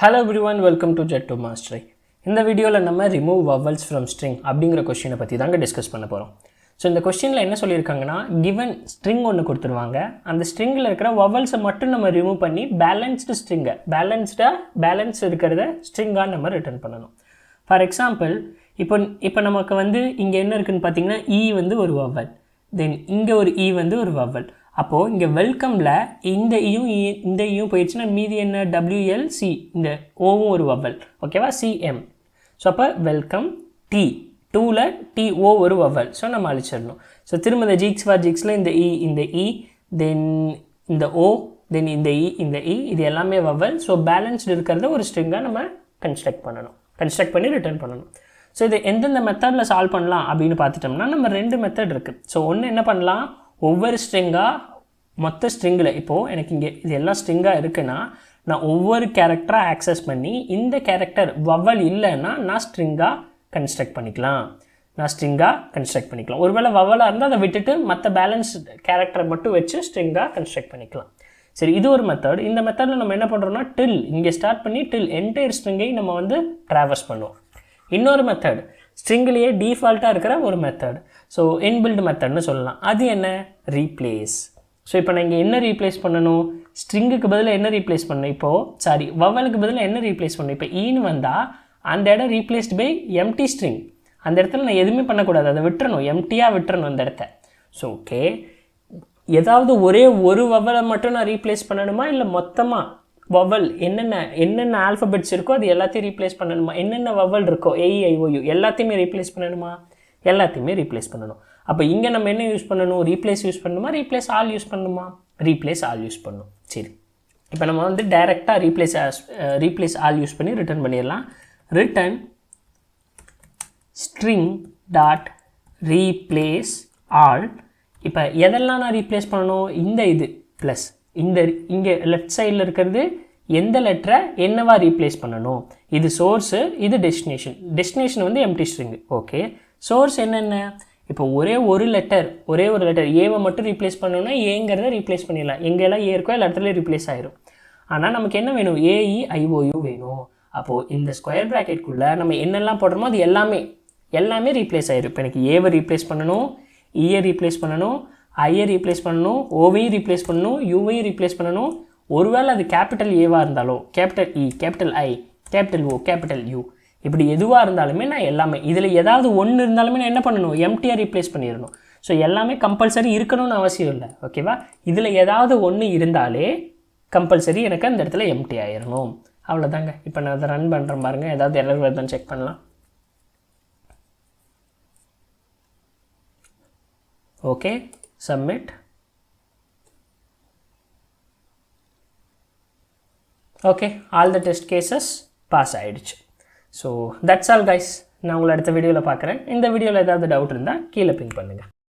Hello everyone, welcome to Jet to Mastery. In the video, we will remove vowels from string. அப்படிங்கற question பத்தி தாங்க discuss பண்ண போறோம். So இந்த क्वेश्चनல என்ன சொல்லிருக்காங்கன்னா given string ஒன்னு கொடுத்துருவாங்க. அந்த stringல இருக்கிற vowels மட்டும் நம்ம ரிமூவ் பண்ணி balanced string பேலன்ஸ் இருக்கிறத string-ஆ நம்ம ரிட்டர்ன் பண்ணனும். For example, இப்போ நமக்கு வந்து இங்க என்ன இருக்குன்னு பாத்தீங்கன்னா e வந்து ஒரு vowel. Then இங்க ஒரு e வந்து ஒரு vowel. அப்போ இங்க வெல்கம்ல இந்த ஈயும் போயிடுச்சுன்னா மீதி என்ன WLC இந்த ஓவும் ஒரு வவல் ஓகேவா CM ஸோ அப்போ வெல்கம் T 2ல TO ஒரு வவல் ஸோ நம்ம அழிச்சிடணும் ஸோ திரும்ப இந்த ஜிக்ஸ் ஃபார் ஜிக்ஸில் இந்த E தென் இந்த O தென் இந்த E இது எல்லாமே வவல் ஸோ பேலன்ஸ்டு இருக்கிறத ஒரு ஸ்ட்ரிங்காக நம்ம கன்ஸ்ட்ரக்ட் பண்ணி ரிட்டர்ன் பண்ணணும் ஸோ இது எந்தெந்த மெத்தடில் சால்வ் பண்ணலாம் அப்படின்னு பார்த்துட்டோம்னா நம்ம ரெண்டு மெத்தட் இருக்குது ஸோ ஒன்று என்ன பண்ணலாம் ஒவ்வொரு ஸ்ட்ரிங்காக மொத்த ஸ்ட்ரிங்கில் இப்போது எனக்கு இங்கே இது எல்லாம் ஸ்ட்ரிங்காக இருக்குன்னா நான் ஒவ்வொரு கேரக்டராக ஆக்சஸ் பண்ணி இந்த கேரக்டர் வவல் இல்லைன்னா நான் ஸ்ட்ரிங்காக கன்ஸ்ட்ரக்ட் பண்ணிக்கலாம் ஒருவேளை வவலாக இருந்தால் அதை விட்டுட்டு மற்ற பேலன்ஸ் கேரக்டரை மட்டும் வச்சு ஸ்ட்ரிங்காக கன்ஸ்ட்ரக்ட் பண்ணிக்கலாம் சரி இது ஒரு மெத்தட் இந்த மெத்தடில் நம்ம என்ன பண்ணுறோம்னா டில் இங்கே ஸ்டார்ட் பண்ணி டில் என்டையர் ஸ்ட்ரிங்கையும் நம்ம வந்து ட்ராவர்ஸ் பண்ணுவோம் இன்னொரு மெத்தட் ஸ்ட்ரிங்கிலேயே டிஃபால்ட்டாக இருக்கிற ஒரு மெத்தட் ஸோ இன்பில்ட் மெத்தட்னு சொல்லலாம் அது என்ன ரீப்ளேஸ் ஸோ இப்போ நான் இங்கே என்ன ரீப்ளேஸ் பண்ணணும் ஸ்ட்ரிங்குக்கு பதிலாக என்ன ரீப்ளேஸ் பண்ணணும் இப்போது வவலுக்கு பதிலாக என்ன ரீப்ளேஸ் பண்ணணும் இப்போ ஈன்னு வந்தால் அந்த இடம் ரீப்ளேஸ்ட் பை எம்டி ஸ்ட்ரிங் அந்த இடத்துல நான் எதுவுமே பண்ணக்கூடாது அதை விட்டுறணும் எம்டியாக விட்டுறணும் அந்த இடத்த ஸோ ஓகே ஏதாவது ஒரே ஒரு வவலை மட்டும் நான் ரீப்ளேஸ் பண்ணணுமா இல்லை மொத்தமாக வவல் என்னென்ன ஆல்ஃபபெட்ஸ் இருக்கோ அது எல்லாத்தையும் ரீப்ளேஸ் பண்ணணுமா என்னென்ன வவல் இருக்கோ AEIOU எல்லாத்தையுமே ரீப்ளேஸ் பண்ணணுமா எல்லாத்தையுமே ரீப்ளேஸ் பண்ணணும் அப்போ இங்கே நம்ம என்ன யூஸ் பண்ணணும் ரீப்ளேஸ் யூஸ் பண்ணணுமா ரீப்ளேஸ் ஆல் யூஸ் பண்ணணும் சரி இப்போ நம்ம வந்து டைரெக்டாக ரீப்ளேஸ் ஆல் யூஸ் பண்ணி ரிட்டர்ன் பண்ணிடலாம் return string dot replace all இப்போ எதெல்லாம் நான் ரீப்ளேஸ் பண்ணணும் இது ப்ளஸ் இங்கே லெஃப்ட் சைடில் இருக்கிறது எந்த லெட்டரை என்னவா ரீப்ளேஸ் பண்ணணும் இது சோர்ஸு இது டெஸ்டினேஷன் வந்து எம்டி ஸ்ட்ரிங் ஓகே சோர்ஸ் என்னென்ன இப்போ ஒரே ஒரு லெட்டர் ஏவை மட்டும் ரீப்ளேஸ் பண்ணணும்னா ஏங்கிறத ரீப்ளேஸ் பண்ணிடலாம் எங்கெல்லாம் ஏ இருக்கோ எல்லா இடத்துலையும் ரீப்ளேஸ் ஆயிரும் ஆனால் நமக்கு என்ன வேணும் AEIOU வேணும் அப்போது இந்த ஸ்கொயர் ப்ராக்கெட்குள்ளே நம்ம என்னெல்லாம் போடுறோமோ அது எல்லாமே ரீப்ளேஸ் ஆயிரும் இப்போ எனக்கு ஏவை ரீப்ளேஸ் பண்ணணும் ஈயை ரீப்ளேஸ் பண்ணணும் ஐயை ரீப்ளேஸ் பண்ணணும் ஓவையும் ரீப்ளேஸ் பண்ணணும் யூவையும் ரீப்ளேஸ் பண்ணணும் ஒருவேளை அது கேபிட்டல் ஏவாக இருந்தாலோ capital E capital I capital O capital U இப்படி எதுவாக இருந்தாலுமே நான் எல்லாமே இதில் ஏதாவது ஒன்று இருந்தாலுமே நான் என்ன பண்ணணும் எம்டியாக ரீப்ளேஸ் பண்ணிடணும் ஸோ எல்லாமே கம்பல்சரி இருக்கணும்னு அவசியம் இல்லை ஓகேவா இதில் ஏதாவது ஒன்று இருந்தாலே கம்பல்சரி எனக்கு அந்த இடத்துல எம்டி ஆயிடணும் அவ்வளோதாங்க இப்போ நான் அதை ரன் பண்ணுறேன் பாருங்கள் ஏதாவது எரர் வருதான்னு செக் பண்ணலாம் okay submit okay all the test cases pass ஆகிடுச்சு ஸோ தட்ஸ் ஆல் கைஸ் நான் உங்களை அடுத்த வீடியோவில் பார்க்குறேன் இந்த வீடியோவில் ஏதாவது டவுட் இருந்தால் கீழே பின் பண்ணுங்கள்